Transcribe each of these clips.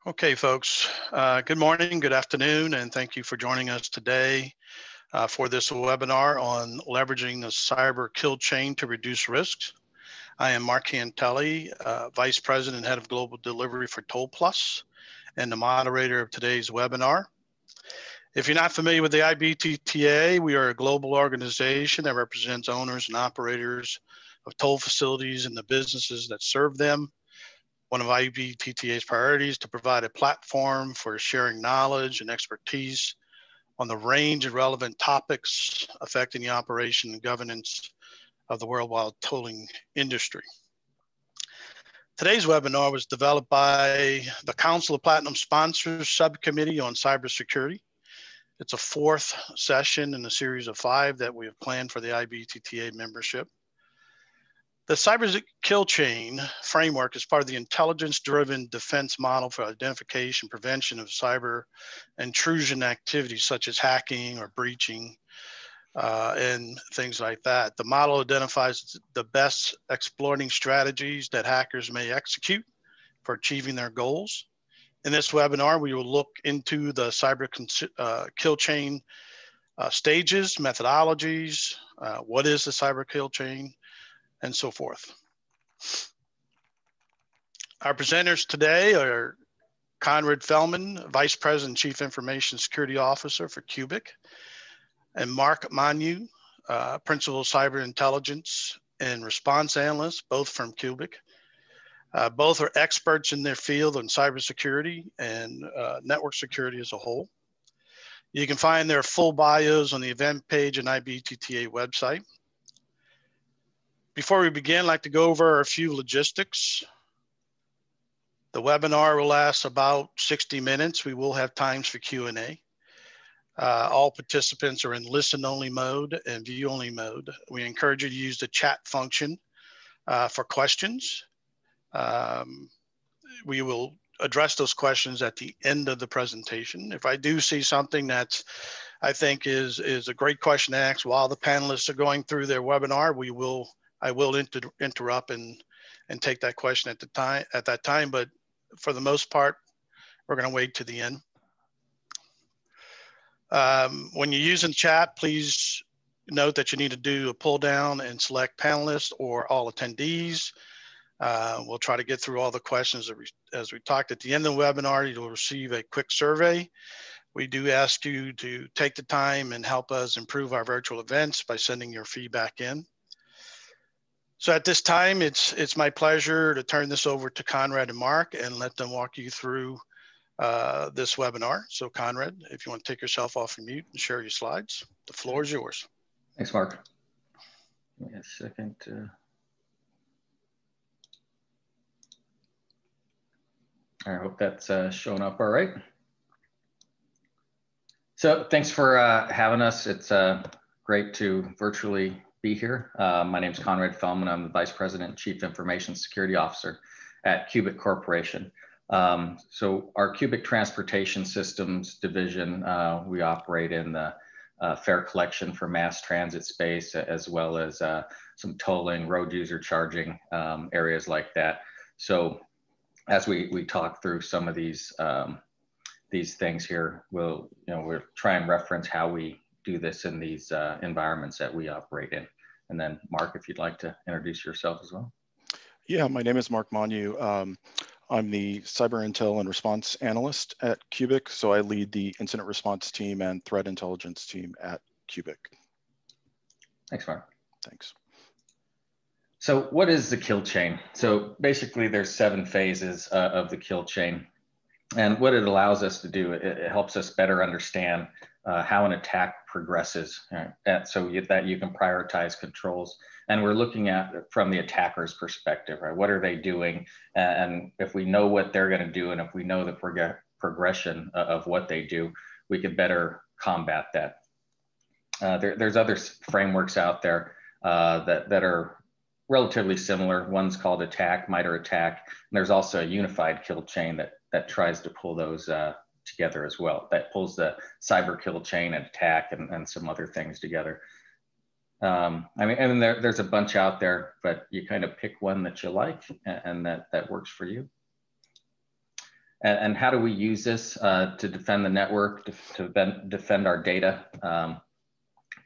Okay, folks, good morning, good afternoon, and thank you for joining us today for this webinar on leveraging the cyber kill chain to reduce risks. I am Mark Cantelli, Vice President and Head of Global Delivery for TollPlus, and the moderator of today's webinar. If you're not familiar with the IBTTA, we are a global organization that represents owners and operators of toll facilities and the businesses that serve them. One of IBTTA's priorities is to provide a platform for sharing knowledge and expertise on the range of relevant topics affecting the operation and governance of the worldwide tolling industry. Today's webinar was developed by the Council of Platinum Sponsors Subcommittee on Cybersecurity. It's a fourth session in a series of 5 that we have planned for the IBTTA membership. The cyber kill chain framework is part of the intelligence-driven defense model for identification, prevention of cyber intrusion activities such as hacking or breaching and things like that. The model identifies the best exploiting strategies that hackers may execute for achieving their goals. In this webinar, we will look into the cyber kill chain stages, methodologies, what is the cyber kill chain, and so forth. Our presenters today are Conrad Feldman, Vice President, Chief Information Security Officer for Cubic, and Mark Manu, Principal Cyber Intelligence and Response Analyst, both from Cubic. Both are experts in their field on cybersecurity and network security as a whole. You can find their full bios on the event page and IBTTA website. Before we begin, I'd like to go over a few logistics. The webinar will last about 60 minutes. We will have times for Q&A. All participants are in listen-only mode and view-only mode. We encourage you to use the chat function for questions. We will address those questions at the end of the presentation. If I do see something that I think is a great question to ask while the panelists are going through their webinar, I will interrupt and take that question at that time, but for the most part, we're going to wait to the end. When you're using chat, please note that you need to do a pull down and select panelists or all attendees. We'll try to get through all the questions as we talked. At the end of the webinar, you'll receive a quick survey. We do ask you to take the time and help us improve our virtual events by sending your feedback in. So at this time, it's my pleasure to turn this over to Conrad and Mark and let them walk you through this webinar. So Conrad, if you want to take yourself off mute and share your slides, the floor is yours. Thanks, Mark. Give me a second. I hope that's showing up all right. So thanks for having us. It's great to virtually be here. My name is Conrad Feldman. I'm the Vice President and Chief Information Security Officer at Cubic Corporation. So our Cubic Transportation Systems division, we operate in the fare collection for mass transit space, as well as some tolling, road user charging areas like that. So as we talk through some of these things here, we'll try and reference how we do this in these environments that we operate in. And then Mark, if you'd like to introduce yourself as well. Yeah, my name is Mark Manu. I'm the Cyber Intel and Response Analyst at Cubic. So I lead the Incident Response team and Threat Intelligence team at Cubic. Thanks, Mark. Thanks. So what is the kill chain? So basically there's 7 phases of the kill chain. And what it allows us to do, it helps us better understand how an attack progresses, right? So that you can prioritize controls. And we're looking at from the attacker's perspective, right? What are they doing? And if we know what they're going to do, and if we know the progression of what they do, we can better combat that. There's other frameworks out there that are relatively similar. One's called attack, MITRE ATT&CK. And there's also a unified kill chain that tries to pull those together as well. That pulls the cyber kill chain and attack and some other things together. I mean, and there's a bunch out there, but you kind of pick one that you like and that works for you. And how do we use this to defend the network, to defend our data?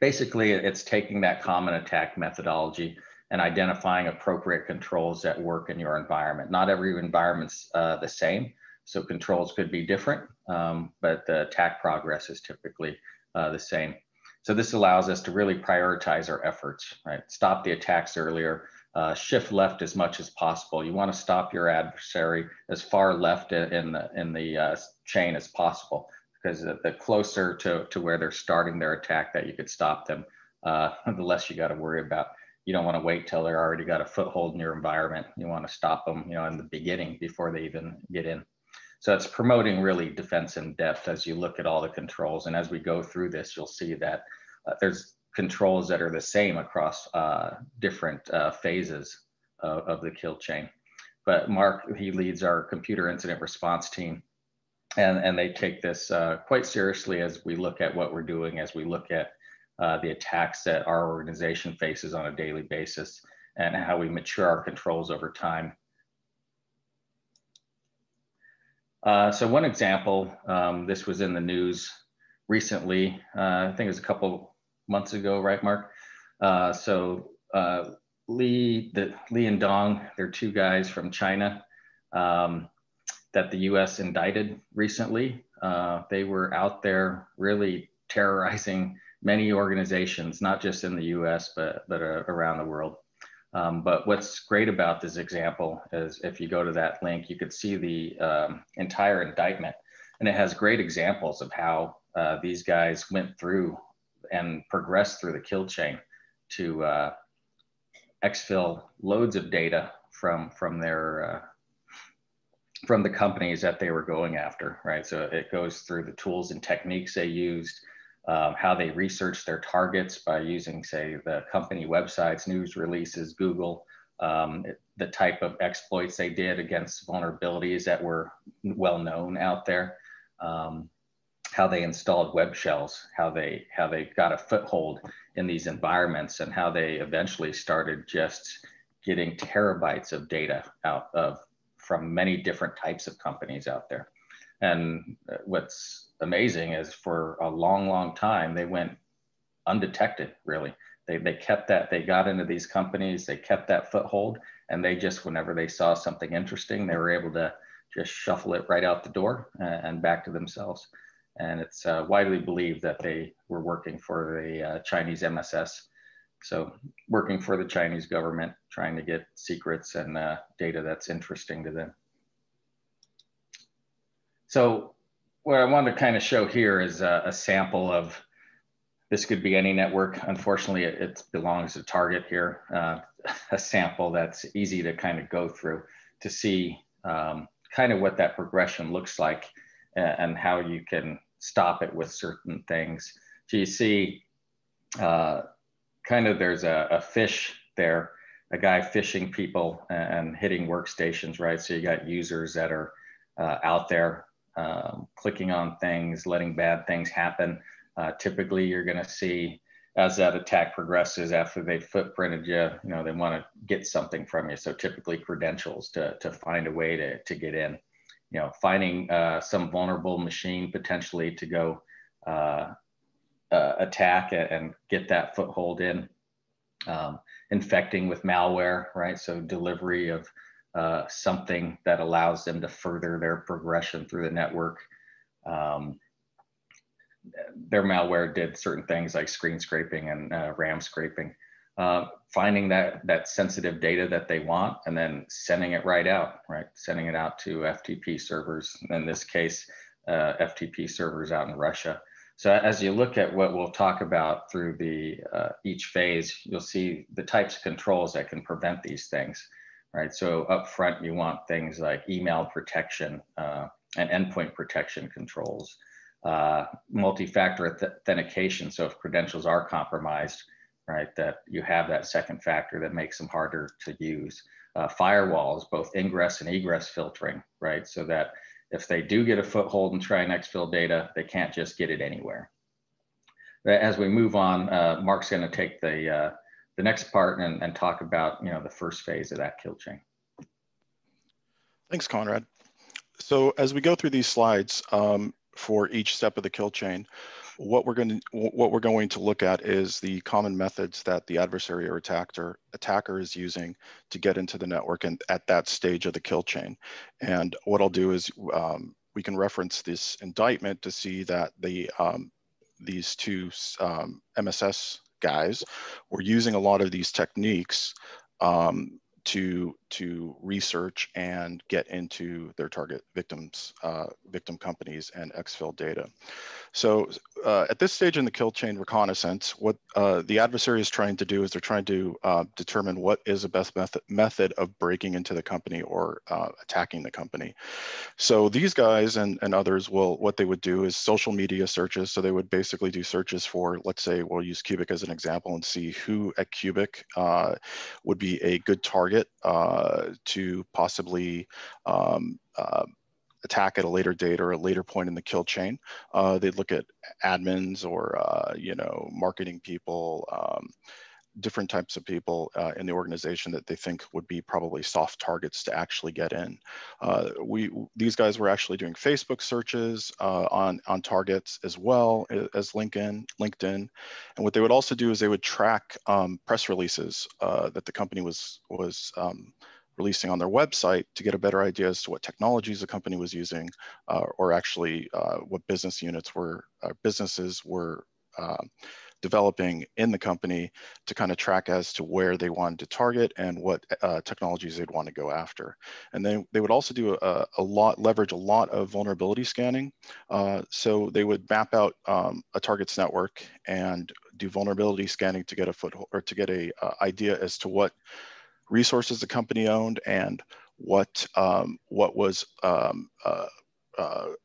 Basically, it's taking that common attack methodology and identifying appropriate controls that work in your environment. Not every environment's the same, so controls could be different, but the attack progress is typically the same. So this allows us to really prioritize our efforts, right? Stop the attacks earlier, shift left as much as possible. You want to stop your adversary as far left in the chain as possible, because the closer to where they're starting their attack that you could stop them, the less you got to worry about. You don't want to wait till they're already got a foothold in your environment. You want to stop them, in the beginning before they even get in. So it's promoting really defense in depth as you look at all the controls. And as we go through this, you'll see that there's controls that are the same across different phases of the kill chain. But Mark, he leads our computer incident response team. And they take this quite seriously as we look at what we're doing, as we look at the attacks that our organization faces on a daily basis, and how we mature our controls over time. So one example, this was in the news recently, I think it was a couple months ago, right, Mark? Li and Dong, they're two guys from China that the US indicted recently. They were out there really terrorizing many organizations, not just in the US, but around the world. But what's great about this example is if you go to that link, you could see the entire indictment, and it has great examples of how these guys went through and progressed through the kill chain to exfil loads of data from the companies that they were going after, right? So it goes through the tools and techniques they used, how they researched their targets by using, say, the company websites, news releases, Google, the type of exploits they did against vulnerabilities that were well known out there, how they installed web shells, how they got a foothold in these environments, and how they eventually started just getting terabytes of data from many different types of companies out there. And what's amazing is for a long, long time, they went undetected, really. They kept that, they got into these companies, they kept that foothold, and they just, whenever they saw something interesting, they were able to just shuffle it right out the door and back to themselves. And it's widely believed that they were working for the Chinese MSS. So working for the Chinese government, trying to get secrets and data that's interesting to them. So what I wanted to kind of show here is a sample of, this could be any network. Unfortunately, it belongs to Target here, a sample that's easy to kind of go through to see kind of what that progression looks like and how you can stop it with certain things. So you see kind of there's a Phish there, a guy phishing people and hitting workstations, right? So you got users that are out there clicking on things, letting bad things happen. Typically, you're going to see as that attack progresses, after they footprinted you, they want to get something from you. So typically credentials to find a way to get in, finding some vulnerable machine potentially to go attack and get that foothold in, infecting with malware, right? So delivery of something that allows them to further their progression through the network. Their malware did certain things like screen scraping and RAM scraping, finding that sensitive data that they want and then sending it right out, right? Sending it out to FTP servers, in this case, FTP servers out in Russia. So as you look at what we'll talk about through the each phase, you'll see the types of controls that can prevent these things, right? So up front, you want things like email protection and endpoint protection controls, multi-factor authentication. So if credentials are compromised, right, that you have that second factor that makes them harder to use. Firewalls, both ingress and egress filtering, right? So that if they do get a foothold and try and exfil data, they can't just get it anywhere. As we move on, Mark's going to take the next part and talk about the first phase of that kill chain. Thanks, Conrad. So as we go through these slides, for each step of the kill chain, what we're going to look at is the common methods that the adversary or attacker is using to get into the network and at that stage of the kill chain. And what I'll do is we can reference this indictment to see that these two MSS guys were using a lot of these techniques to research and get into their target victims, victim companies and exfil data. So at this stage in the kill chain reconnaissance, what the adversary is trying to do is they're trying to determine what is the best method of breaking into the company or attacking the company. So these guys and others what they would do is social media searches. So they would basically do searches for, let's say, we'll use Cubic as an example and see who at Cubic would be a good target to possibly attack at a later date or a later point in the kill chain. They'd look at admins or, marketing people, different types of people in the organization that they think would be probably soft targets to actually get in. These guys were actually doing Facebook searches on targets as well as LinkedIn. And what they would also do is they would track press releases that the company was releasing on their website to get a better idea as to what technologies the company was using, or actually what businesses were developing in the company to kind of track as to where they wanted to target and what technologies they'd want to go after. And then they would also do leverage a lot of vulnerability scanning. So they would map out a target's network and do vulnerability scanning to get a foothold or to get a idea as to what resources the company owned and what was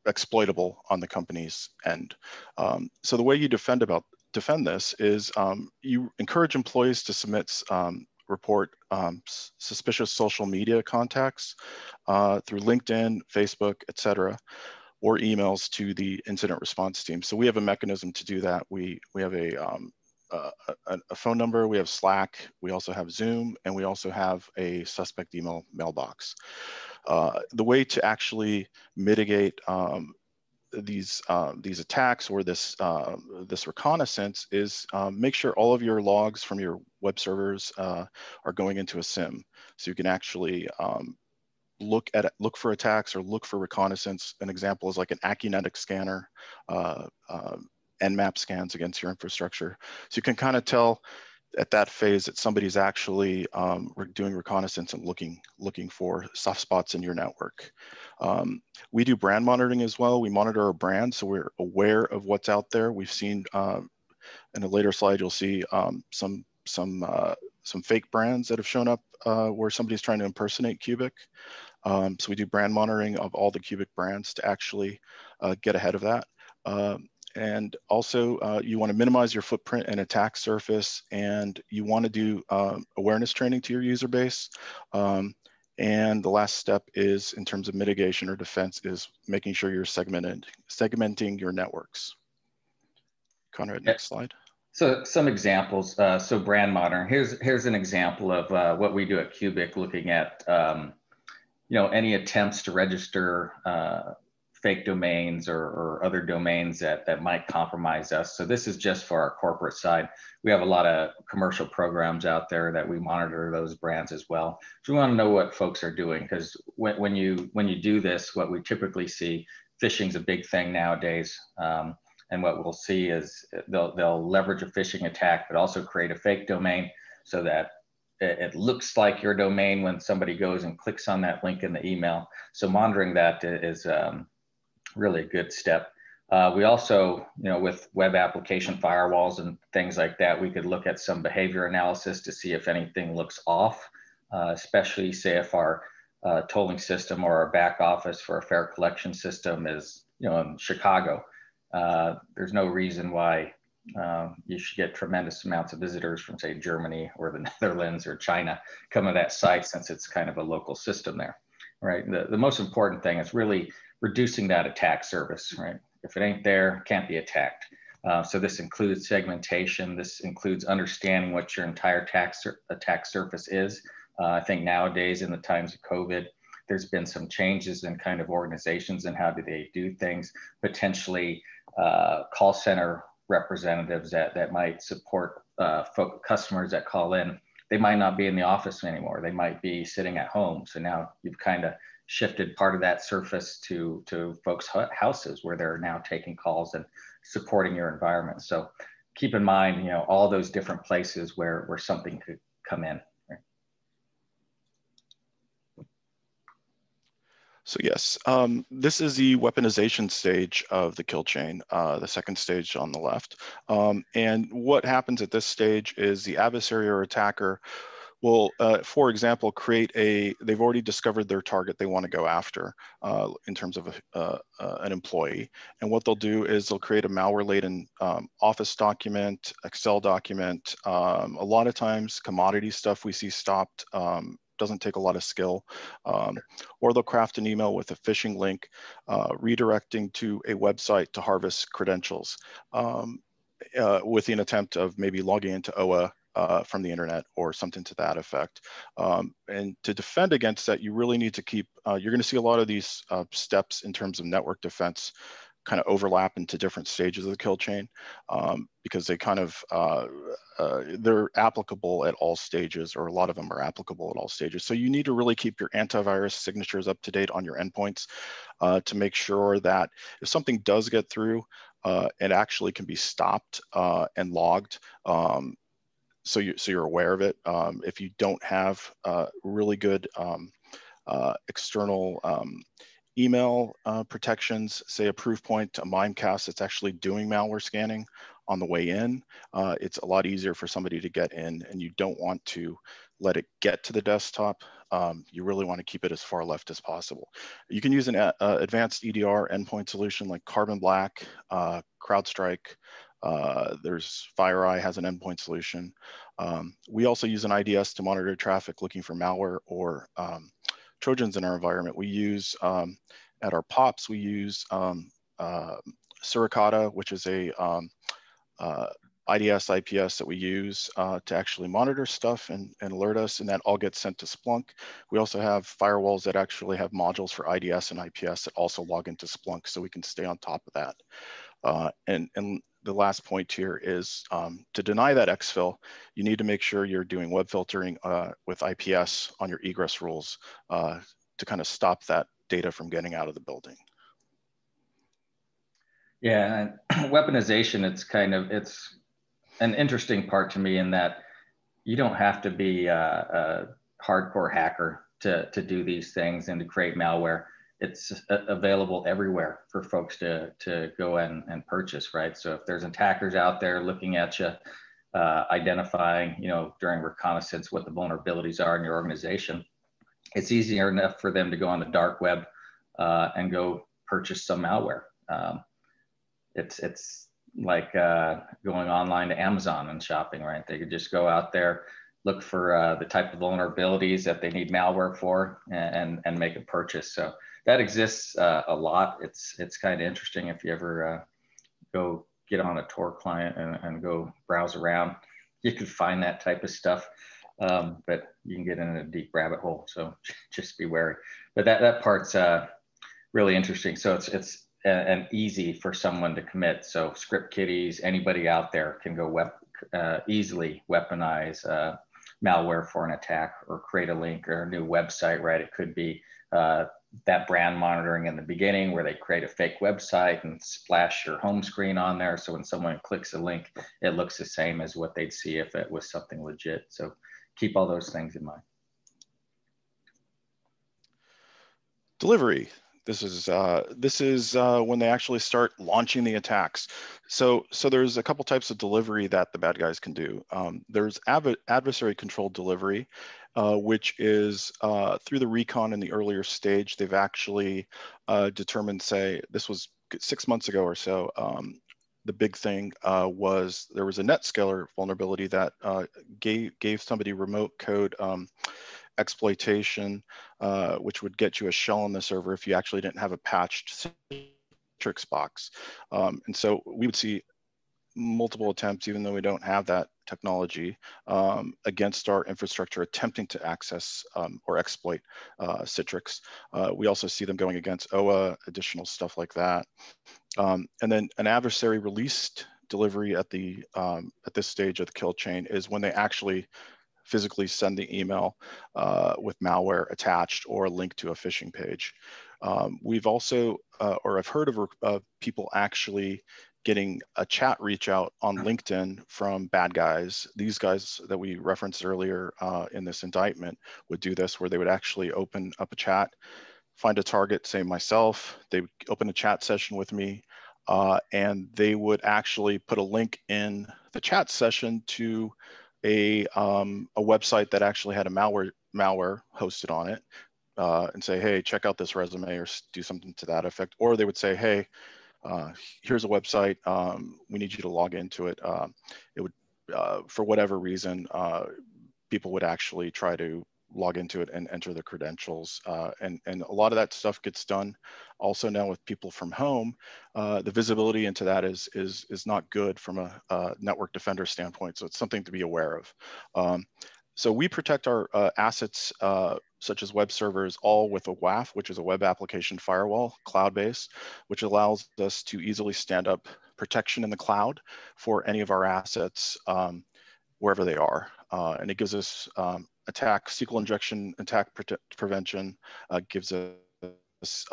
exploitable on the company's end. So the way you defend this is you encourage employees to submit report suspicious social media contacts through LinkedIn, Facebook, etc., or emails to the incident response team. So we have a mechanism to do that. We have a phone number, we have Slack, we also have Zoom, and we also have a suspect email mailbox. The way to actually mitigate these attacks or this reconnaissance is make sure all of your logs from your web servers are going into a SIM, so you can actually look for attacks or look for reconnaissance. An example is like an Accunetic scanner, Nmap scans against your infrastructure, so you can kind of tell at that phase that somebody's actually doing reconnaissance and looking for soft spots in your network. We do brand monitoring as well. We monitor our brand, so we're aware of what's out there. We've seen in a later slide, you'll see some fake brands that have shown up where somebody's trying to impersonate Cubic. So we do brand monitoring of all the Cubic brands to actually get ahead of that. And also, you want to minimize your footprint and attack surface, and you want to do awareness training to your user base. And the last step is, in terms of mitigation or defense, is making sure you're segmenting your networks. Conrad, next slide. So some examples. So brand monitoring. Here's an example of what we do at Cubic, looking at any attempts to register fake domains or other domains that might compromise us. So this is just for our corporate side. We have a lot of commercial programs out there that we monitor those brands as well. So we want to know what folks are doing, because when you do this, what we typically see, phishing is a big thing nowadays. And what we'll see is they'll leverage a phishing attack, but also create a fake domain so that it looks like your domain when somebody goes and clicks on that link in the email. So monitoring that is really a good step. We also, with web application firewalls and things like that, we could look at some behavior analysis to see if anything looks off, especially say if our tolling system or our back office for a fare collection system is, in Chicago. There's no reason why you should get tremendous amounts of visitors from, say, Germany or the Netherlands or China coming to that site, since it's kind of a local system there, right? The most important thing is really reducing that attack surface, right? If it ain't there, it can't be attacked. So this includes segmentation. This includes understanding what your entire attack surface is. I think nowadays, in the times of COVID, there's been some changes in kind of organizations and how do they do things, potentially call center representatives that might support customers that call in. They might not be in the office anymore. They might be sitting at home. So now you've kind of shifted part of that surface to folks' houses where they're now taking calls and supporting your environment. So keep in mind, you know, all those different places where something could come in. Right? So yes, this is the weaponization stage of the kill chain, the second stage on the left. And what happens at this stage is the adversary or attacker will, for example, they've already discovered their target they want to go after in terms of an employee. And what they'll do is they'll create a malware-laden Office document, Excel document. A lot of times commodity stuff we see stopped, doesn't take a lot of skill, or they'll craft an email with a phishing link, redirecting to a website to harvest credentials with the attempt of maybe logging into OA from the internet or something to that effect. And to defend against that, you really need to keep, you're going to see a lot of these steps in terms of network defense kind of overlap into different stages of the kill chain because they kind of, they're applicable at all stages, or a lot of them are applicable at all stages. So you need to really keep your antivirus signatures up to date on your endpoints to make sure that if something does get through, it actually can be stopped and logged. So you're aware of it. If you don't have really good external email protections, say a Proofpoint, a Mimecast that's actually doing malware scanning on the way in, it's a lot easier for somebody to get in, and you don't want to let it get to the desktop. You really want to keep it as far left as possible. You can use an advanced EDR endpoint solution like Carbon Black, CrowdStrike. There's FireEye has an endpoint solution. We also use an IDS to monitor traffic looking for malware or Trojans in our environment. We use, at our POPs, we use Suricata, which is a IDS, IPS that we use to actually monitor stuff and alert us, and that all gets sent to Splunk. We also have firewalls that actually have modules for IDS and IPS that also log into Splunk, so we can stay on top of that. And the last point here is to deny that exfil, you need to make sure you're doing web filtering with IPS on your egress rules to kind of stop that data from getting out of the building. Yeah, and weaponization, it's an interesting part to me in that you don't have to be a hardcore hacker to do these things and to create malware. It's available everywhere for folks to go and purchase, right? So if there's attackers out there looking at you, identifying, you know, during reconnaissance what the vulnerabilities are in your organization, it's easier enough for them to go on the dark web and go purchase some malware. It's like going online to Amazon and shopping, right? They could just go out there, look for the type of vulnerabilities that they need malware for, and make a purchase. So that exists a lot. It's kind of interesting if you ever go get on a Tor client and go browse around, you could find that type of stuff. But you can get in a deep rabbit hole. So just be wary. But that part's really interesting. So it's and easy for someone to commit. So script kiddies, anybody out there can go easily weaponize malware for an attack or create a link or a new website, right? It could be that brand monitoring in the beginning where they create a fake website and splash your home screen on there. So when someone clicks a link, it looks the same as what they'd see if it was something legit. So keep all those things in mind. Delivery. This is when they actually start launching the attacks. So there's a couple types of delivery that the bad guys can do. There's adversary controlled delivery, which is through the recon in the earlier stage. They've actually determined, say, this was 6 months ago or so. The big thing was there was a NetScaler vulnerability that gave somebody remote code exploitation, which would get you a shell on the server if you actually didn't have a patched Citrix box. And so we would see multiple attempts, even though we don't have that technology, against our infrastructure, attempting to access or exploit Citrix. We also see them going against OA, additional stuff like that. And then an adversary released delivery at this stage of the kill chain is when they actually physically send the email with malware attached or a link to a phishing page. We've also, or I've heard of people actually getting a chat reach out on LinkedIn from bad guys. These guys that we referenced earlier in this indictment would do this, where they would actually open up a chat, find a target, say myself, they would open a chat session with me, and they would actually put a link in the chat session to a website that actually had a malware hosted on it, and say, hey, check out this resume, or do something to that effect. Or they would say, hey, here's a website, we need you to log into it. It would, for whatever reason, people would actually try to log into it and enter the credentials. And a lot of that stuff gets done also now with people from home. The visibility into that is not good from a network defender standpoint. So it's something to be aware of. So we protect our assets, such as web servers, all with a WAF, which is a web application firewall, cloud-based, which allows us to easily stand up protection in the cloud for any of our assets, wherever they are. And it gives us SQL injection, attack prevention, gives us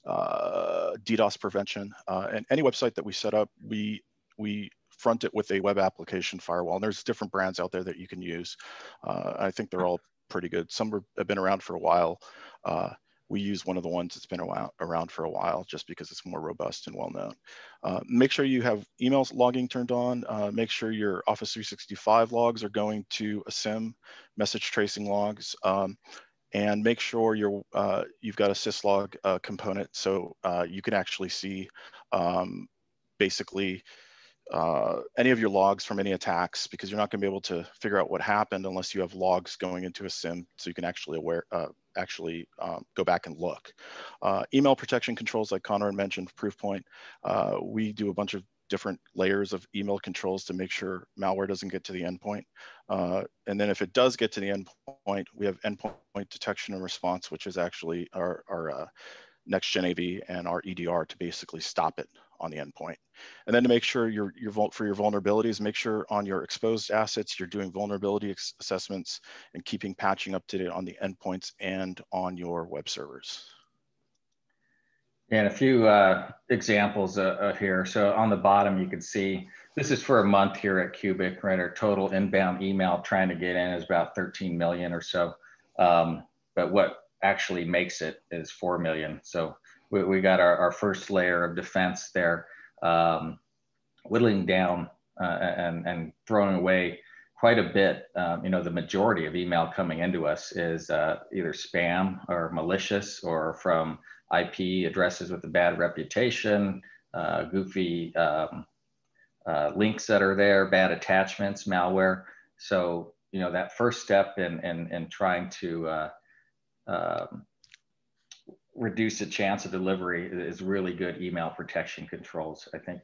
DDoS prevention, and any website that we set up, we front it with a web application firewall. And there's different brands out there that you can use. I think they're all pretty good. Some have been around for a while. We use one of the ones that's been around for a while, just because it's more robust and well-known. Make sure you have emails logging turned on. Make sure your Office 365 logs are going to a SIM, message tracing logs, and make sure you've got a syslog component, so you can actually see basically any of your logs from any attacks, because you're not going to be able to figure out what happened unless you have logs going into a SIM, so you can actually go back and look. Email protection controls, like Conrad mentioned, Proofpoint. We do a bunch of different layers of email controls to make sure malware doesn't get to the endpoint. And then if it does get to the endpoint, we have endpoint detection and response, which is actually our next-gen AV and our EDR to basically stop it on the endpoint. And then to make sure for your vulnerabilities, make sure on your exposed assets, you're doing vulnerability assessments and keeping patching up to date on the endpoints and on your web servers. And a few examples here. So on the bottom, you can see this is for a month here at Cubic, right? Our total inbound email trying to get in is about 13 million or so. But what actually makes it is 4 million. So we got our first layer of defense there, whittling down and throwing away quite a bit. The majority of email coming into us is either spam or malicious, or from IP addresses with a bad reputation, goofy links that are there, bad attachments, malware. So, that first step in trying to reduce the chance of delivery is really good email protection controls. I think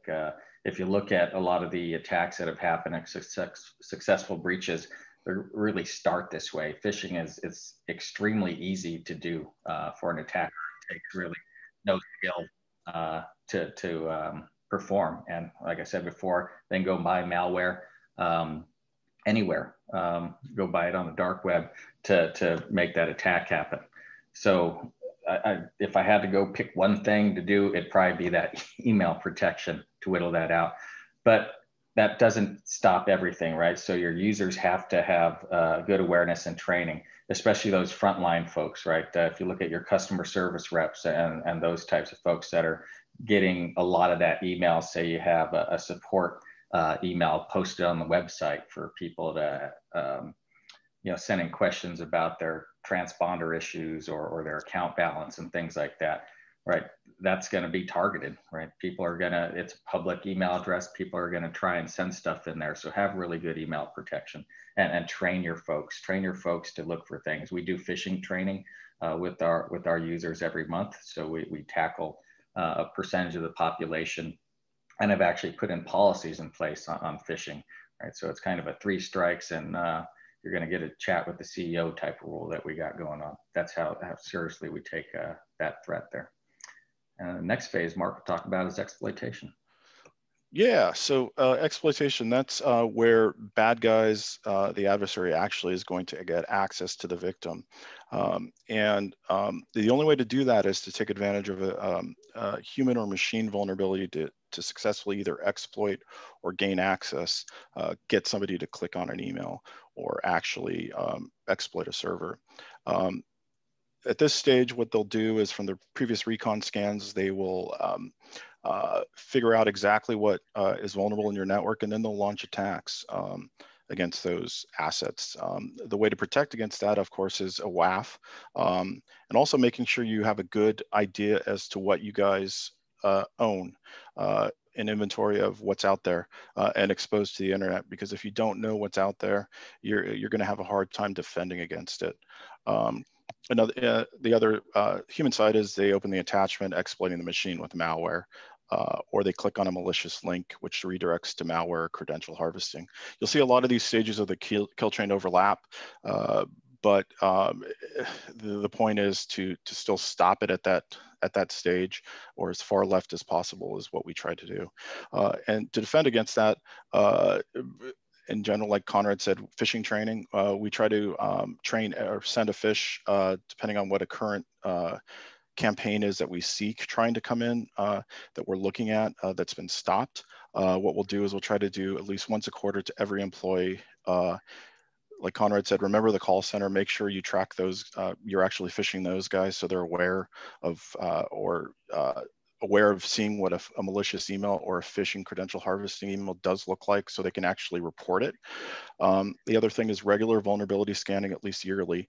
if you look at a lot of the attacks that have happened, successful breaches, they really start this way. Phishing is extremely easy to do for an attacker. It takes really no skill to perform. And like I said before, then go buy malware anywhere. Go buy it on the dark web to make that attack happen. So if I had to go pick one thing to do, it'd probably be that email protection to whittle that out. But that doesn't stop everything, right? So your users have to have good awareness and training, especially those frontline folks, right? If you look at your customer service reps and those types of folks that are getting a lot of that email, say you have a support email posted on the website for people to, sending questions about their transponder issues or their account balance and things like that, right? That's going to be targeted, right? It's a public email address. People are going to try and send stuff in there. So have really good email protection and train your folks to look for things. We do phishing training with our users every month. So we tackle a percentage of the population and have actually put in policies in place on phishing, right? So it's kind of a 3 strikes and you're going to get a chat with the CEO type of rule that we got going on. That's how seriously we take that threat there. And the next phase Mark will talk about is exploitation. Yeah, so exploitation, that's where bad guys, the adversary actually is going to get access to the victim. The only way to do that is to take advantage of a human or machine vulnerability to successfully either exploit or gain access, get somebody to click on an email, or actually exploit a server. At this stage, what they'll do is from the previous recon scans, they will figure out exactly what is vulnerable in your network, and then they'll launch attacks against those assets. The way to protect against that, of course, is a WAF, and also making sure you have a good idea as to what you guys own, an inventory of what's out there and exposed to the internet. Because if you don't know what's out there, you're going to have a hard time defending against it. The other human side is they open the attachment, exploiting the machine with malware, or they click on a malicious link, which redirects to malware credential harvesting. You'll see a lot of these stages of the kill chain overlap, but the point is to still stop it at that stage, or as far left as possible is what we try to do. And to defend against that, in general, like Conrad said, phishing training, we try to train or send a phish, depending on what a current campaign is that we seek trying to come in, that we're looking at, that's been stopped. What we'll do is we'll try to do at least once a quarter to every employee. Like Conrad said, remember the call center, make sure you track those, you're actually phishing those guys so they're aware of, aware of seeing what a malicious email or a phishing credential harvesting email does look like, so they can actually report it. The other thing is regular vulnerability scanning, at least yearly.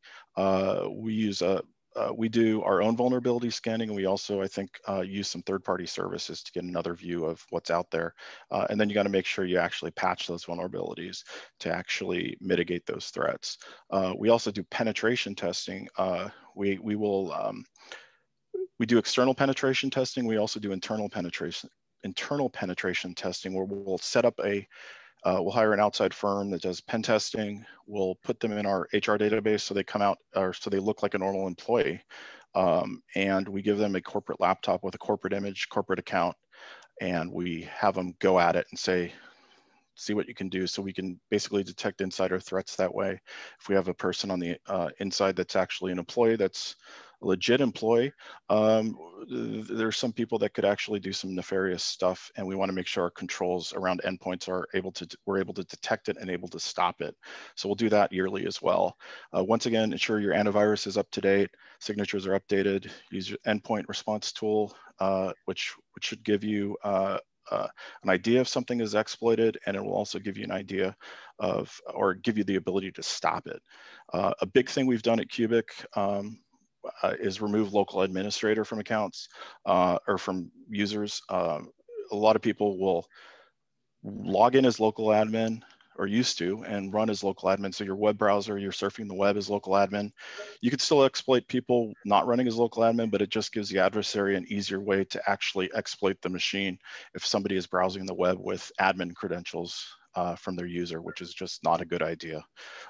We do our own vulnerability scanning, and we also, I think, use some third-party services to get another view of what's out there. And then you got to make sure you actually patch those vulnerabilities to actually mitigate those threats. We also do penetration testing. We do external penetration testing. We also do internal penetration testing, where we'll set up we'll hire an outside firm that does pen testing. We'll put them in our HR database so they come out, or so they look like a normal employee. And we give them a corporate laptop with a corporate image, corporate account, and we have them go at it and see what you can do. So we can basically detect insider threats that way. If we have a person on the inside that's actually an employee, that's a legit employee, there's some people that could actually do some nefarious stuff, and we want to make sure our controls around endpoints we're able to detect it and able to stop it. So we'll do that yearly as well. Once again, ensure your antivirus is up to date, signatures are updated, use your endpoint response tool, which should give you an idea if something is exploited, and it will also give you an idea of, or give you the ability to stop it. A big thing we've done at Cubic is remove local administrator from accounts or from users. A lot of people will log in as local admin, or used to, and run as local admin. So your web browser, you're surfing the web as local admin. You could still exploit people not running as local admin, but it just gives the adversary an easier way to actually exploit the machine if somebody is browsing the web with admin credentials from their user, which is just not a good idea.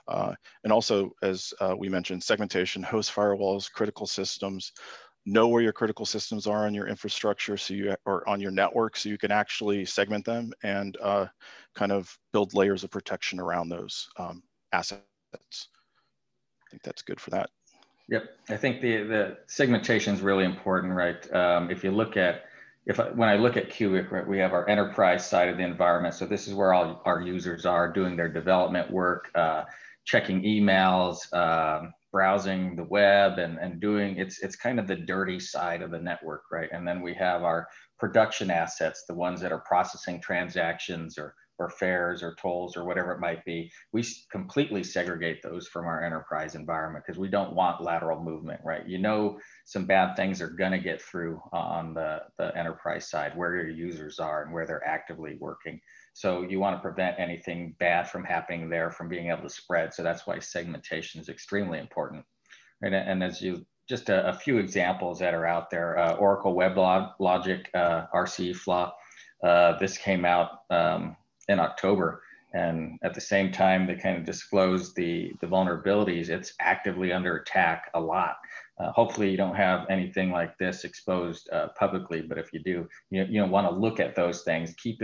And also, as we mentioned, segmentation, host firewalls, critical systems. Know where your critical systems are on your infrastructure, or on your network, so you can actually segment them and kind of build layers of protection around those assets. I think that's good for that. Yep, I think the segmentation is really important, right? If you look at, when I look at Cubic, right, we have our enterprise side of the environment. So this is where all our users are doing their development work, checking emails, browsing the web, and doing, it's kind of the dirty side of the network, right? And then we have our production assets, the ones that are processing transactions or fares or tolls or whatever it might be. We completely segregate those from our enterprise environment because we don't want lateral movement, right? You know, some bad things are going to get through on the enterprise side, where your users are and where they're actively working. So you want to prevent anything bad from happening there, from being able to spread. So that's why segmentation is extremely important. Right? And as you, just a few examples that are out there, Oracle WebLogic RC flaw. This came out in October. And at the same time, they kind of disclosed the vulnerabilities. It's actively under attack a lot. Hopefully you don't have anything like this exposed publicly, but if you do, you want to look at those things, keep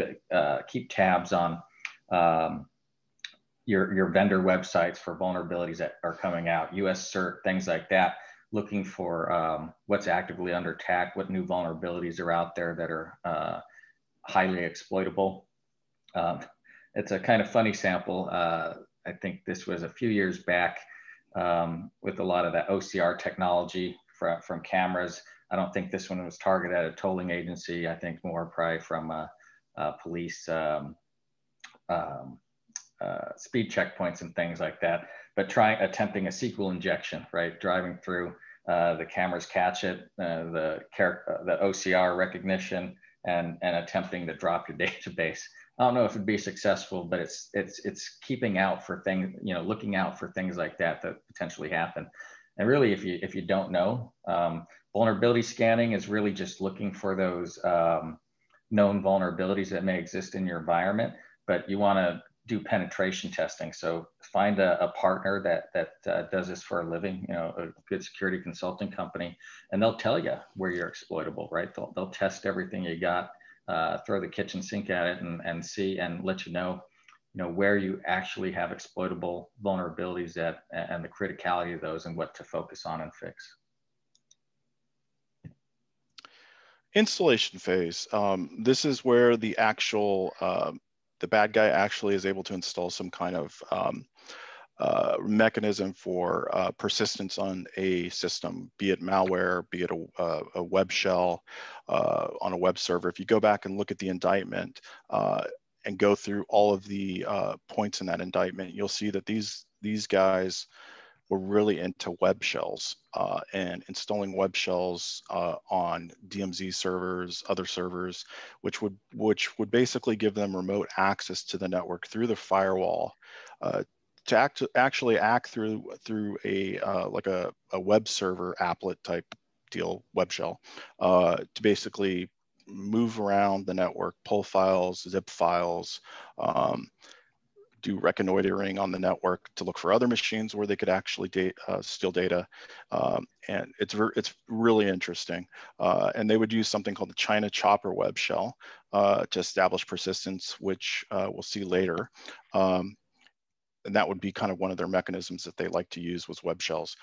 tabs on your vendor websites for vulnerabilities that are coming out, US CERT, things like that, looking for what's actively under attack, what new vulnerabilities are out there that are highly exploitable. It's a kind of funny sample. I think this was a few years back with a lot of that OCR technology from cameras. I don't think this one was targeted at a tolling agency. I think more probably from police speed checkpoints and things like that. But attempting a SQL injection, right? Driving through, the cameras catch it, the OCR recognition, and attempting to drop your database. I don't know if it'd be successful, but it's keeping out for things, looking out for things like that potentially happen. And really, if you don't know, vulnerability scanning is really just looking for those known vulnerabilities that may exist in your environment, but you want to do penetration testing. So find a partner that does this for a living, a good security consulting company, and they'll tell you where you're exploitable, right? They'll test everything you got, throw the kitchen sink at it and see and let you know where you actually have exploitable vulnerabilities and the criticality of those and what to focus on and fix. Installation phase. This is where the actual the bad guy actually is able to install some kind of mechanism for persistence on a system, be it malware, be it a web shell on a web server. If you go back and look at the indictment and go through all of the points in that indictment, you'll see that these guys were really into web shells and installing web shells on DMZ servers, other servers, which would basically give them remote access to the network through the firewall to actually act through a like a web server applet type deal, web shell, to basically move around the network, pull files, zip files, do reconnoitering on the network to look for other machines where they could actually steal data. And it's really interesting. And they would use something called the China Chopper web shell to establish persistence, which we'll see later. And that would be kind of one of their mechanisms that they like to use was web shells,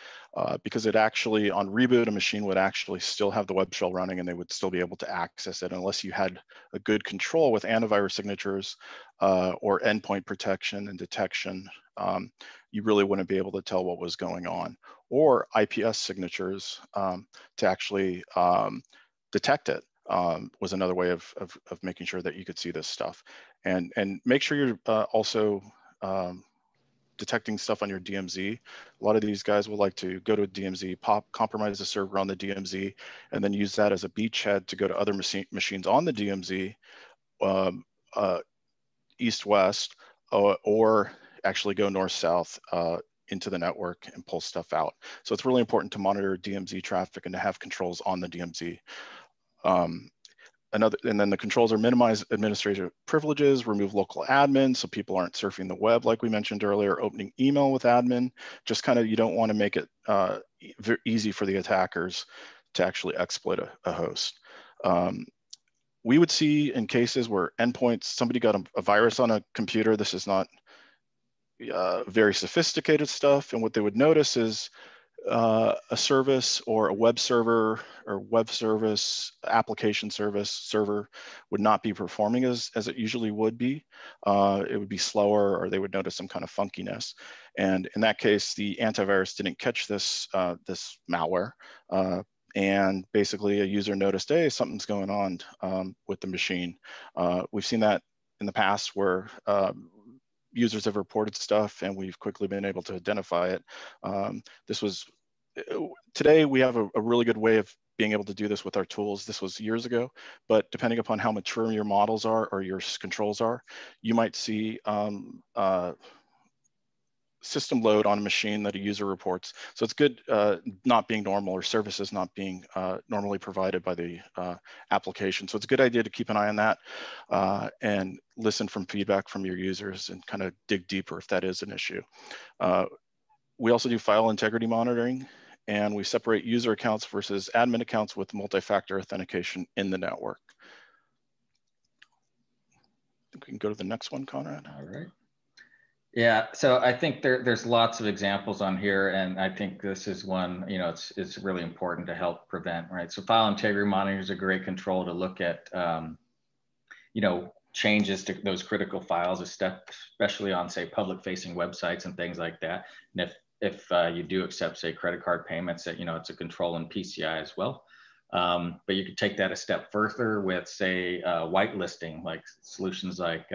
because it actually, on reboot, a machine would actually still have the web shell running and they would still be able to access it unless you had a good control with antivirus signatures or endpoint protection and detection. You really wouldn't be able to tell what was going on, or IPS signatures to actually detect it. Was another way of making sure that you could see this stuff, and make sure you're also detecting stuff on your DMZ. A lot of these guys will like to go to a DMZ, compromise the server on the DMZ, and then use that as a beachhead to go to other machines on the DMZ, east-west, or actually go north-south into the network and pull stuff out. So it's really important to monitor DMZ traffic and to have controls on the DMZ. And then the controls are minimize administrative privileges, remove local admin so people aren't surfing the web like we mentioned earlier, opening email with admin. Just kind of, you don't want to make it very easy for the attackers to actually exploit a host. We would see in cases where endpoints, somebody got a virus on a computer. This is not very sophisticated stuff. And what they would notice is a service or a web server or web service application service server would not be performing as it usually would be. It would be slower, or they would notice some kind of funkiness. And in that case, the antivirus didn't catch this this malware. And basically a user noticed, hey, something's going on with the machine. We've seen that in the past where users have reported stuff and we've quickly been able to identify it. Today we have a really good way of being able to do this with our tools. This was years ago, but depending upon how mature your models are or your controls are, you might see system load on a machine that a user reports. So it's good not being normal, or services not being normally provided by the application. So it's a good idea to keep an eye on that and listen from feedback from your users and kind of dig deeper if that is an issue. We also do file integrity monitoring, and we separate user accounts versus admin accounts with multi-factor authentication in the network. I think we can go to the next one, Conrad. All right. Yeah, so I think there's lots of examples on here, and I think this is one, you know, it's really important to help prevent, right? So file integrity monitoring is a great control to look at, you know, changes to those critical files, especially on, say, public-facing websites and things like that. And if you do accept, say, credit card payments, that, you know, it's a control in PCI as well. But you could take that a step further with, say, whitelisting, like solutions like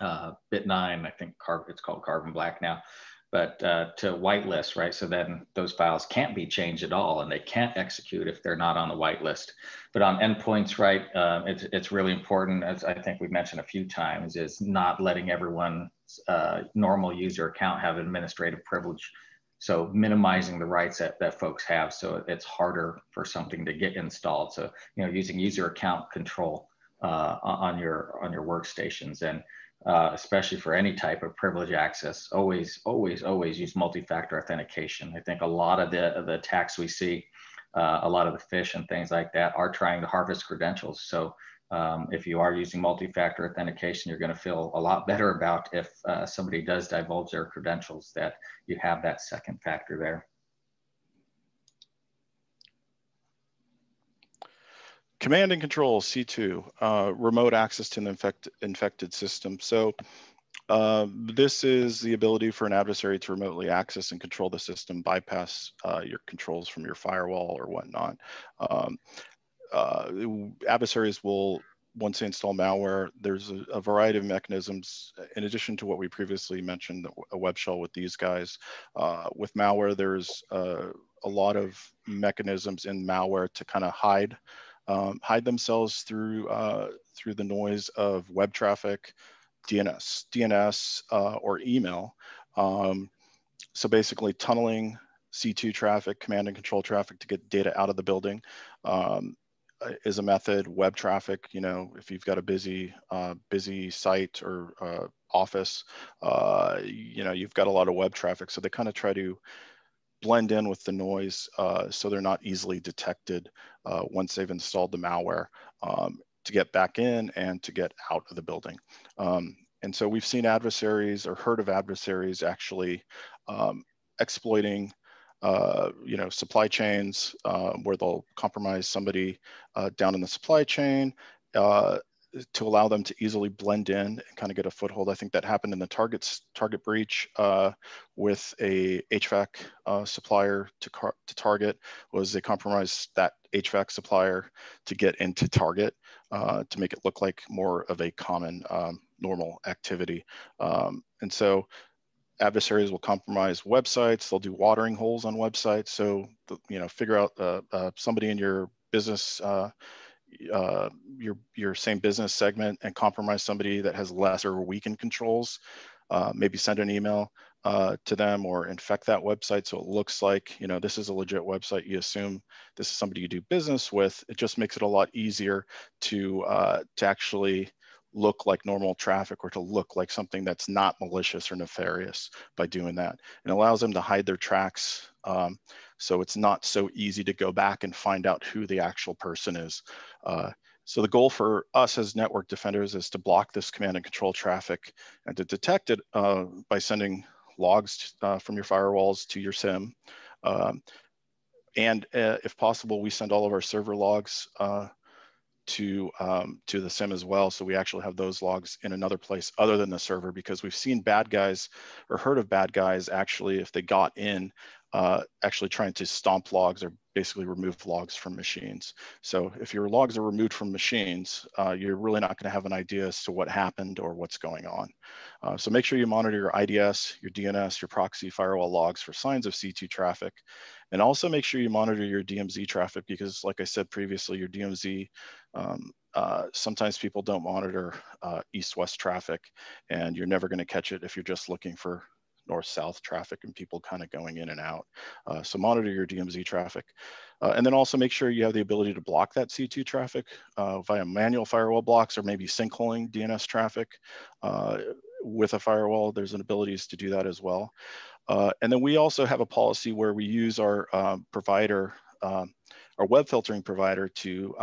Bit9, I think it's called Carbon Black now, but to whitelist, right? So then those files can't be changed at all, and they can't execute if they're not on the whitelist. But on endpoints, right, it's really important, as I think we've mentioned a few times, is not letting everyone's normal user account have administrative privilege. So minimizing the rights that folks have, so it's harder for something to get installed. So, you know, using user account control on your workstations, and especially for any type of privilege access, always use multi-factor authentication. I think a lot of the attacks we see, a lot of the Phish and things like that, are trying to harvest credentials. So if you are using multi-factor authentication, you're going to feel a lot better about if somebody does divulge their credentials, that you have that second factor there. Command and control, C2, remote access to an infected system. So this is the ability for an adversary to remotely access and control the system, bypass your controls from your firewall or whatnot. Adversaries will, once they install malware, there's a variety of mechanisms. In addition to what we previously mentioned, a web shell with these guys, with malware, there's a lot of mechanisms in malware to kind of hide themselves through the noise of web traffic, DNS or email. So basically tunneling C2 traffic, command and control traffic, to get data out of the building is a method. Web traffic, you know, if you've got a busy site or office, you know, you've got a lot of web traffic. So they kind of try to blend in with the noise so they're not easily detected once they've installed the malware, to get back in and to get out of the building. And so we've seen adversaries, or heard of adversaries, actually exploiting you know, supply chains, where they'll compromise somebody down in the supply chain to allow them to easily blend in and kind of get a foothold. I think that happened in the Target breach with a HVAC supplier to Target. Was they compromised that HVAC supplier to get into Target to make it look like more of a common normal activity. And so adversaries will compromise websites. They'll do watering holes on websites. So, you know, figure out somebody in your business, your same business segment, and compromise somebody that has less or weakened controls. Maybe send an email to them, or infect that website so it looks like, you know, this is a legit website. You assume this is somebody you do business with. It just makes it a lot easier to actually look like normal traffic, or to look like something that's not malicious or nefarious by doing that. And it allows them to hide their tracks, so it's not so easy to go back and find out who the actual person is. So the goal for us as network defenders is to block this command and control traffic, and to detect it by sending logs from your firewalls to your SIM. And if possible, we send all of our server logs to the SIM as well. So we actually have those logs in another place other than the server, because we've seen bad guys, or heard of bad guys, actually, if they got in, actually trying to stomp logs, or basically remove logs from machines. So if your logs are removed from machines, you're really not going to have an idea as to what happened or what's going on. So make sure you monitor your IDS, your DNS, your proxy firewall logs for signs of C2 traffic. And also make sure you monitor your DMZ traffic, because like I said previously, your DMZ, sometimes people don't monitor east-west traffic, and you're never going to catch it if you're just looking for north-south traffic and people kind of going in and out. So monitor your DMZ traffic. And then also make sure you have the ability to block that C2 traffic via manual firewall blocks or maybe sinkholing DNS traffic with a firewall. There's an abilities to do that as well. And then we also have a policy where we use our provider, our web filtering provider to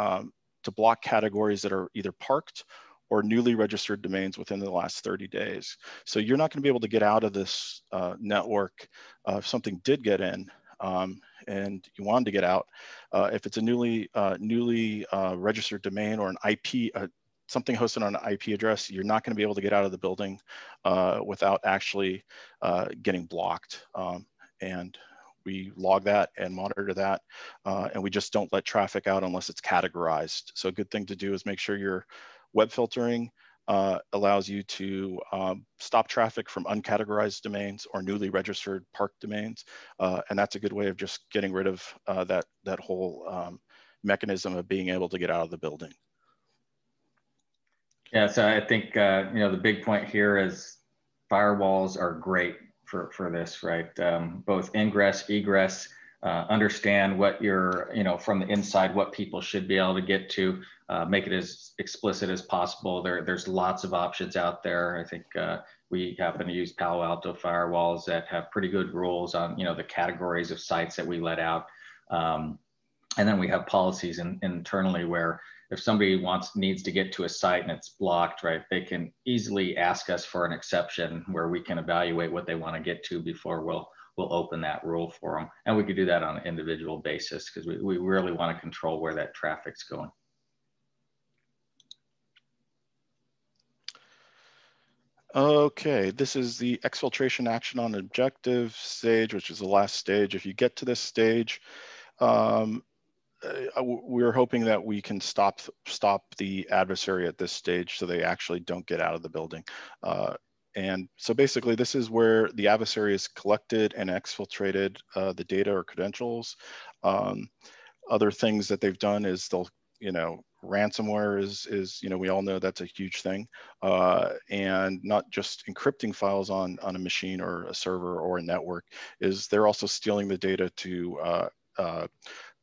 block categories that are either parked or newly registered domains within the last 30 days. So you're not going to be able to get out of this network if something did get in and you wanted to get out. If it's a newly registered domain or an IP, something hosted on an IP address, you're not going to be able to get out of the building without actually getting blocked. And we log that and monitor that, and we just don't let traffic out unless it's categorized. So a good thing to do is make sure your web filtering allows you to stop traffic from uncategorized domains or newly registered parked domains. And that's a good way of just getting rid of that whole mechanism of being able to get out of the building. Yeah, so I think the big point here is firewalls are great for this, right? Both ingress, egress, understand what you're, from the inside, what people should be able to get to, make it as explicit as possible. There's lots of options out there. I think we happen to use Palo Alto firewalls that have pretty good rules on, the categories of sites that we let out. And then we have policies internally where if somebody needs to get to a site and it's blocked, right, they can easily ask us for an exception where we can evaluate what they want to get to before we'll open that rule for them. And we could do that on an individual basis because we really want to control where that traffic's going. Okay, this is the exfiltration action on objective stage, which is the last stage. If you get to this stage, we're hoping that we can stop the adversary at this stage so they actually don't get out of the building. And so basically this is where the adversary has collected and exfiltrated the data or credentials. Other things that they've done is they'll, ransomware is we all know that's a huge thing. And not just encrypting files on a machine or a server or a network, is they're also stealing the data to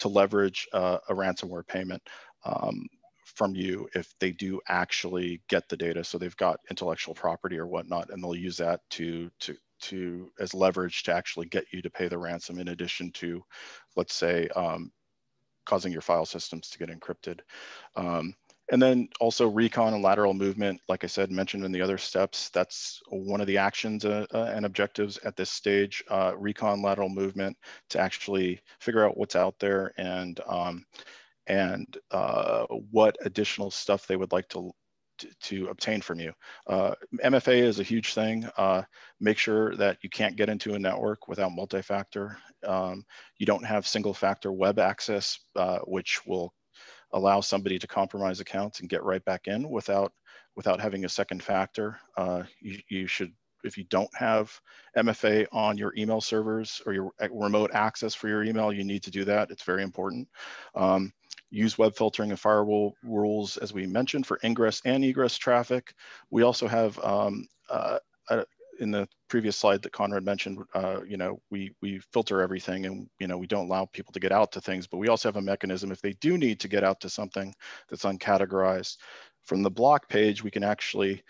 leverage a ransomware payment from you if they do actually get the data. So they've got intellectual property or whatnot, and they'll use that to as leverage to actually get you to pay the ransom, in addition to, let's say, causing your file systems to get encrypted. And then also recon and lateral movement, like I said, mentioned in the other steps, that's one of the actions and objectives at this stage, recon lateral movement, to actually figure out what's out there and what additional stuff they would like to obtain from you. MFA is a huge thing. Make sure that you can't get into a network without multi-factor. You don't have single factor web access, which will allow somebody to compromise accounts and get right back in without having a second factor. You should, if you don't have MFA on your email servers or your remote access for your email, you need to do that. It's very important. Use web filtering and firewall rules, as we mentioned, for ingress and egress traffic. We also have, in the previous slide that Conrad mentioned, we filter everything, and we don't allow people to get out to things, but we also have a mechanism if they do need to get out to something that's uncategorized. From the block page, we can actually,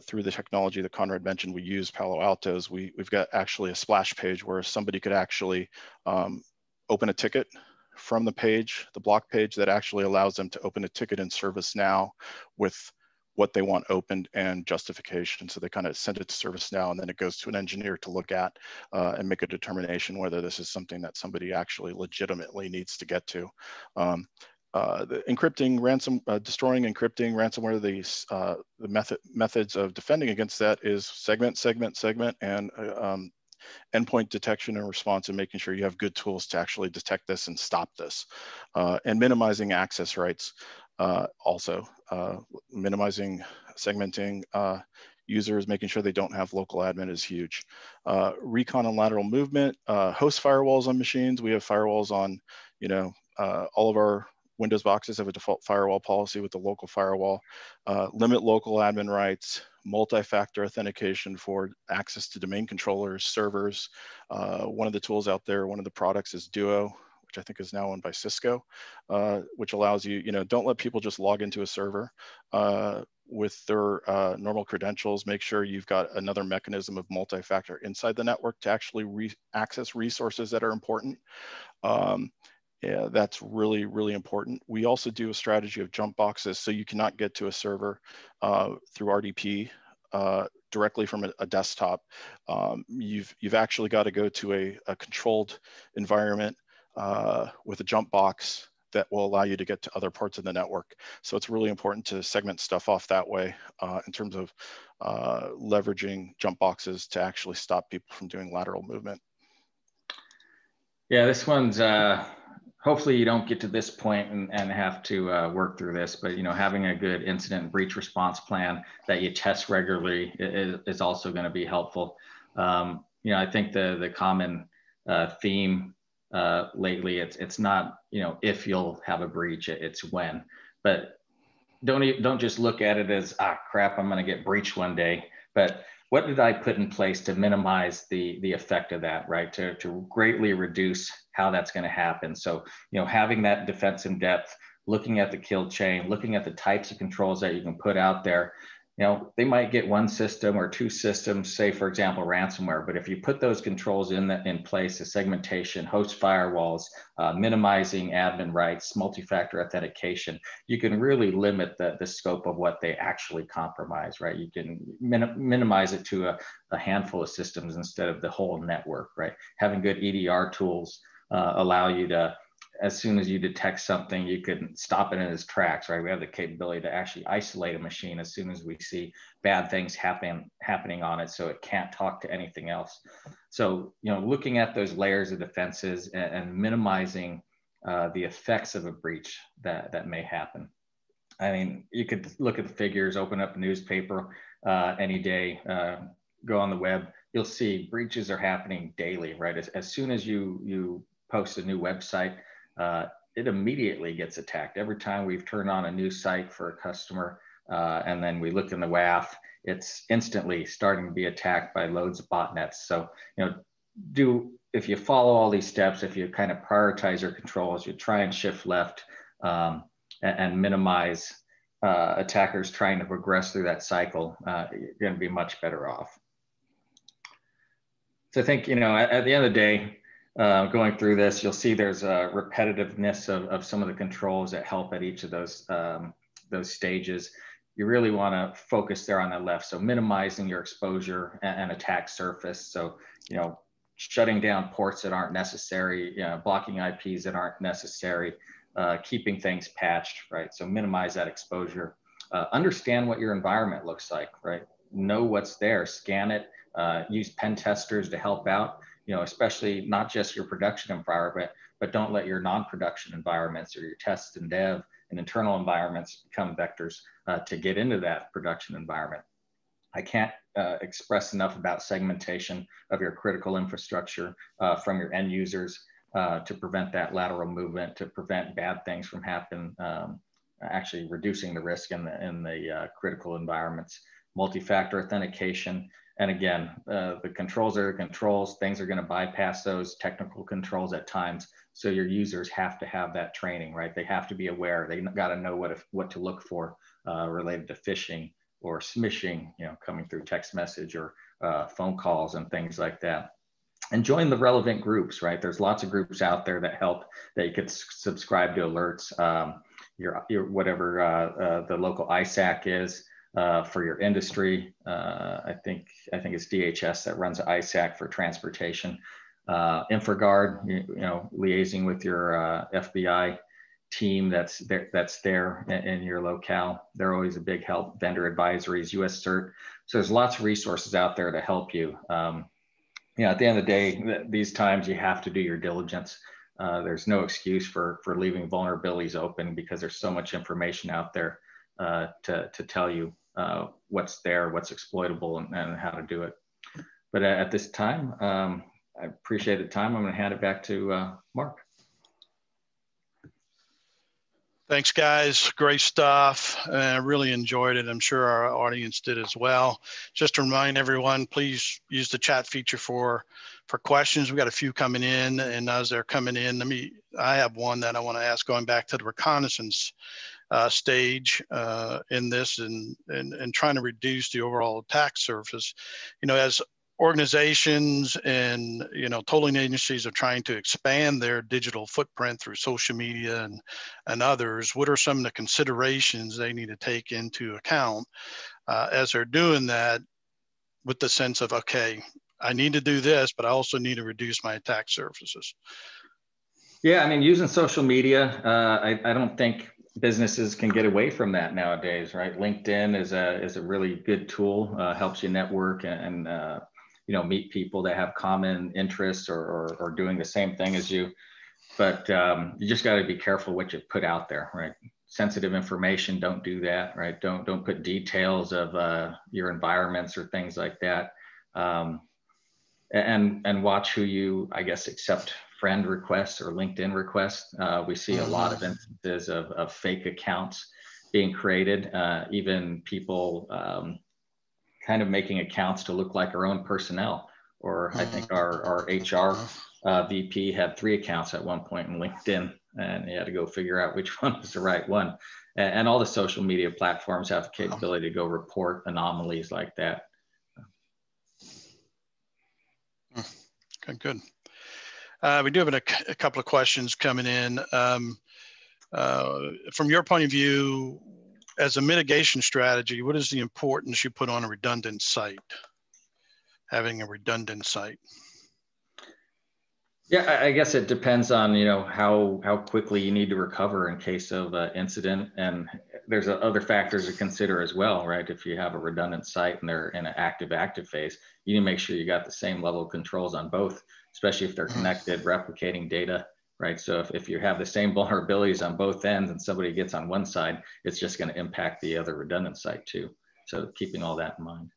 through the technology that Conrad mentioned, we use Palo Alto's, we've got actually a splash page where somebody could actually open a ticket from the page, the block page, that actually allows them to open a ticket in ServiceNow with what they want opened and justification. So they kind of send it to ServiceNow, and then it goes to an engineer to look at and make a determination whether this is something that somebody actually legitimately needs to get to. The encrypting, destroying encrypting ransomware, the methods of defending against that is segment, and endpoint detection and response, and making sure you have good tools to actually detect this and stop this. And minimizing access rights, also minimizing segmenting users, making sure they don't have local admin is huge. Recon and lateral movement, host firewalls on machines. We have firewalls on, all of our Windows boxes have a default firewall policy with the local firewall, limit local admin rights, multi-factor authentication for access to domain controllers, servers. One of the tools out there, one of the products is Duo, which I think is now owned by Cisco, which allows you, don't let people just log into a server with their normal credentials. Make sure you've got another mechanism of multi-factor inside the network to actually access resources that are important. Yeah, that's really, really important. We also do a strategy of jump boxes, so you cannot get to a server through RDP directly from a desktop. You've actually got to go to a controlled environment with a jump box that will allow you to get to other parts of the network. So it's really important to segment stuff off that way in terms of leveraging jump boxes to actually stop people from doing lateral movement. Yeah, this one's, hopefully you don't get to this point and have to work through this, but having a good incident and breach response plan that you test regularly is also going to be helpful. I think the common theme lately, it's not if you'll have a breach, it's when. But don't just look at it as crap, I'm going to get breached one day, but what did I put in place to minimize the effect of that, right? To greatly reduce how that's going to happen. So having that defense in depth, looking at the kill chain, looking at the types of controls that you can put out there. They might get one system or two systems, say for example ransomware, but if you put those controls in place, the segmentation, host firewalls, minimizing admin rights, multi-factor authentication, you can really limit the scope of what they actually compromise, right? You can minimize it to a handful of systems instead of the whole network, right? Having good EDR tools allow you to, as soon as you detect something, you can stop it in its tracks, right? We have the capability to actually isolate a machine as soon as we see bad things happening on it, so it can't talk to anything else. So, looking at those layers of defenses and minimizing the effects of a breach that may happen. I mean, you could look at the figures, open up a newspaper any day, go on the web, you'll see breaches are happening daily, right? As soon as you post a new website, it immediately gets attacked. Every time we've turned on a new site for a customer and then we look in the WAF, it's instantly starting to be attacked by loads of botnets. So, if you follow all these steps, if you kind of prioritize your controls, you try and shift left and minimize attackers trying to progress through that cycle, you're going to be much better off. So I think, at the end of the day, going through this, you'll see there's a repetitiveness of some of the controls that help at each of those stages. You really want to focus there on the left. So minimizing your exposure and attack surface. So, shutting down ports that aren't necessary, blocking IPs that aren't necessary, keeping things patched, right? So minimize that exposure. Understand what your environment looks like, right? Know what's there, scan it, use pen testers to help out. Especially not just your production environment, but don't let your non-production environments or your test and dev and internal environments become vectors to get into that production environment. I can't express enough about segmentation of your critical infrastructure from your end users to prevent that lateral movement, to prevent bad things from happening, actually reducing the risk in the critical environments. Multi-factor authentication. And again, the controls are controls. Things are going to bypass those technical controls at times. So your users have to have that training, right? They have to be aware. They got to know what to look for related to phishing or smishing, coming through text message or phone calls and things like that. And join the relevant groups, right? There's lots of groups out there that help, that you could subscribe to alerts. Your whatever the local ISAC is. For your industry, I think it's DHS that runs ISAC for transportation. InfraGard, liaising with your FBI team that's there in your locale. They're always a big help. Vendor advisories, US CERT. So there's lots of resources out there to help you. At the end of the day, these times you have to do your diligence. There's no excuse for leaving vulnerabilities open because there's so much information out there to tell you what's there, what's exploitable, and how to do it. But at this time, I appreciate the time. I'm going to hand it back to Mark. Thanks, guys. Great stuff. I really enjoyed it. I'm sure our audience did as well. Just to remind everyone, please use the chat feature for questions. We got a few coming in, and as they're coming in, I have one that I want to ask, going back to the reconnaissance stage in this, and trying to reduce the overall attack surface. As organizations and tolling agencies are trying to expand their digital footprint through social media and others, what are some of the considerations they need to take into account as they're doing that, with the sense of, okay, I need to do this, but I also need to reduce my attack surfaces? Yeah, I mean, using social media, I don't think businesses can get away from that nowadays, right? LinkedIn is a really good tool, helps you network and meet people that have common interests or doing the same thing as you. But you just got to be careful what you put out there, right? Sensitive information, don't do that, right? Don't put details of your environments or things like that. And watch who you, I guess, accept friend requests or LinkedIn requests. We see a lot of instances of fake accounts being created, even people kind of making accounts to look like our own personnel. Or I think our HR VP had 3 accounts at one point in LinkedIn, and he had to go figure out which one was the right one. And all the social media platforms have the capability to go report anomalies like that. Okay, good. We do have a couple of questions coming in. From your point of view, as a mitigation strategy, what is the importance you put on a redundant site? Having a redundant site. Yeah, I guess it depends on how quickly you need to recover in case of an incident, and there's other factors to consider as well, right? If you have a redundant site and they're in an active phase, you need to make sure you got the same level of controls on both, especially if they're connected, replicating data, right? So if you have the same vulnerabilities on both ends and somebody gets on one side, it's just going to impact the other redundant site too. So keeping all that in mind.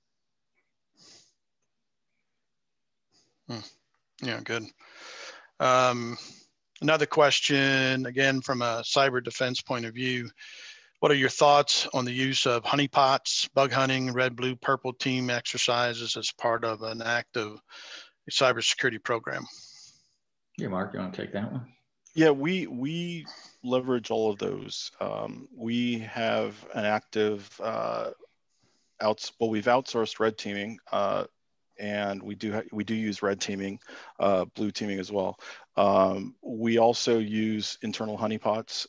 Yeah, good. Another question, again, from a cyber defense point of view, what are your thoughts on the use of honeypots, bug hunting, red, blue, purple team exercises as part of an active cybersecurity program? Yeah, Mark, you want to take that one? Yeah, we leverage all of those. We have an active we've outsourced red teaming, and we do use red teaming, blue teaming as well. We also use internal honeypots.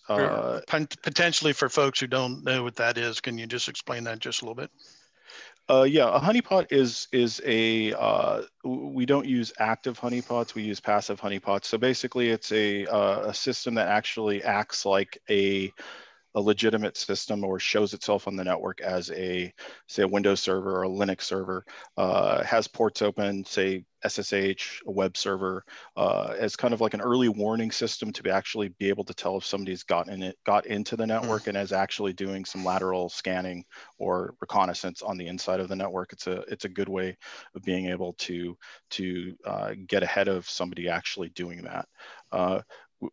Potentially, for folks who don't know what that is, can you just explain that just a little bit? Yeah, a honeypot is we don't use active honeypots, we use passive honeypots. So basically it's a system that actually acts like a legitimate system, or shows itself on the network as say a Windows server or a Linux server, has ports open, say SSH, a web server, as kind of like an early warning system to actually be able to tell if somebody's got into the network and is actually doing some lateral scanning or reconnaissance on the inside of the network. It's a good way of being able to get ahead of somebody actually doing that.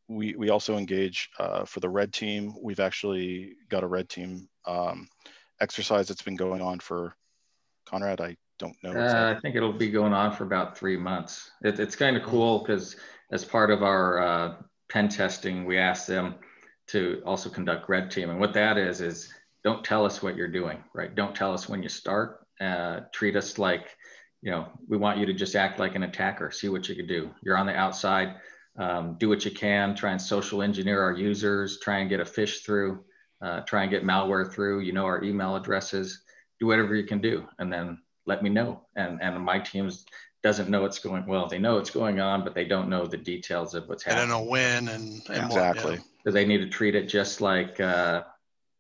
We also engage for the red team. We've actually got a red team exercise that's been going on for, Conrad, I don't know exactly. I think it'll be going on for about 3 months. It's kind of cool because as part of our pen testing, we asked them to also conduct red team. And what that is don't tell us what you're doing, right? Don't tell us when you start. Treat us like, we want you to just act like an attacker, see what you can do. You're on the outside. Do what you can, try and social engineer our users, try and get a Phish through, try and get malware through, our email addresses, do whatever you can do, and then let me know. And my team doesn't know what's going, well, they know what's going on, but they don't know the details of what's happening. I don't know when and exactly. What, yeah. So they need to treat it just like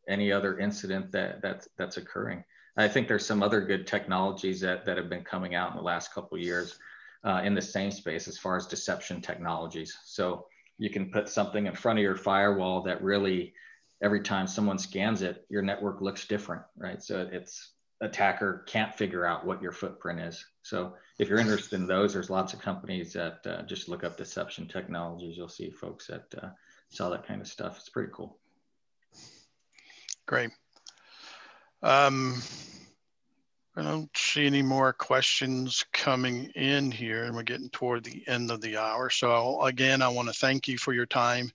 any other incident that's occurring. I think there's some other good technologies that have been coming out in the last couple of years in the same space as far as deception technologies. So you can put something in front of your firewall that really, every time someone scans it, your network looks different, right? So attacker can't figure out what your footprint is. So if you're interested in those, there's lots of companies that just look up deception technologies. You'll see folks that sell that kind of stuff. It's pretty cool. Great. I don't see any more questions coming in here, and we're getting toward the end of the hour. So again, I want to thank you for your time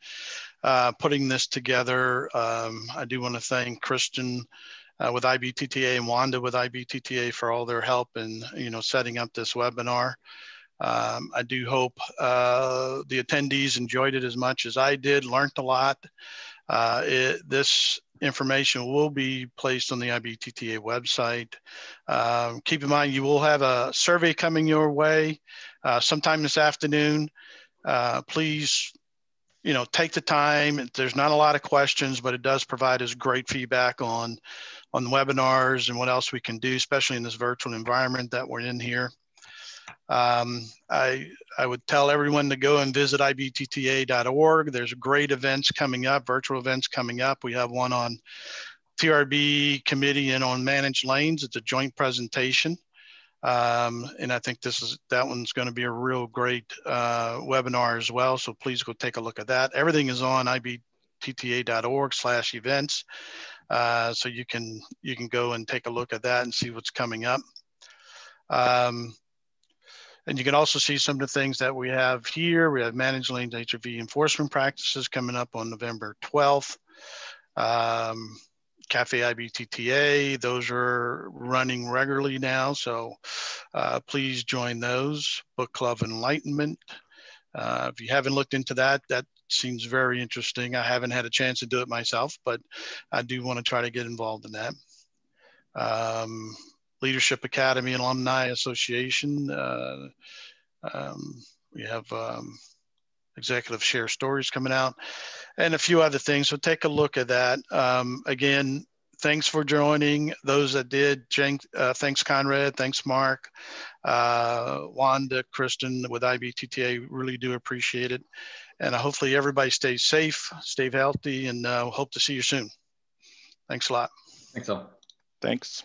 putting this together. I do want to thank Kristen with IBTTA and Wanda with IBTTA for all their help in setting up this webinar. I do hope the attendees enjoyed it as much as I did, learned a lot. This information will be placed on the IBTTA website. Keep in mind, you will have a survey coming your way sometime this afternoon. Please, take the time. There's not a lot of questions, but it does provide us great feedback on the webinars and what else we can do, especially in this virtual environment that we're in here. I would tell everyone to go and visit ibtta.org. There's great events coming up, virtual events coming up. We have one on TRB committee and on managed lanes. It's a joint presentation. And I think that one's going to be a real great webinar as well. So please go take a look at that. Everything is on ibtta.org/events. So you can go and take a look at that and see what's coming up. And you can also see some of the things that we have here. We have managed lanes HRV enforcement practices coming up on November 12th. Cafe IBTTA, those are running regularly now. So please join those. Book Club Enlightenment. If you haven't looked into that, that seems very interesting. I haven't had a chance to do it myself, but I do want to try to get involved in that. Leadership Academy and Alumni Association. We have executive share stories coming out and a few other things. So take a look at that. Again, thanks for joining. Those that did, thanks Conrad, thanks Mark, Wanda, Kristen with IBTTA, really do appreciate it. And hopefully everybody stays safe, stay healthy, and hope to see you soon. Thanks a lot. Thanks all. Thanks.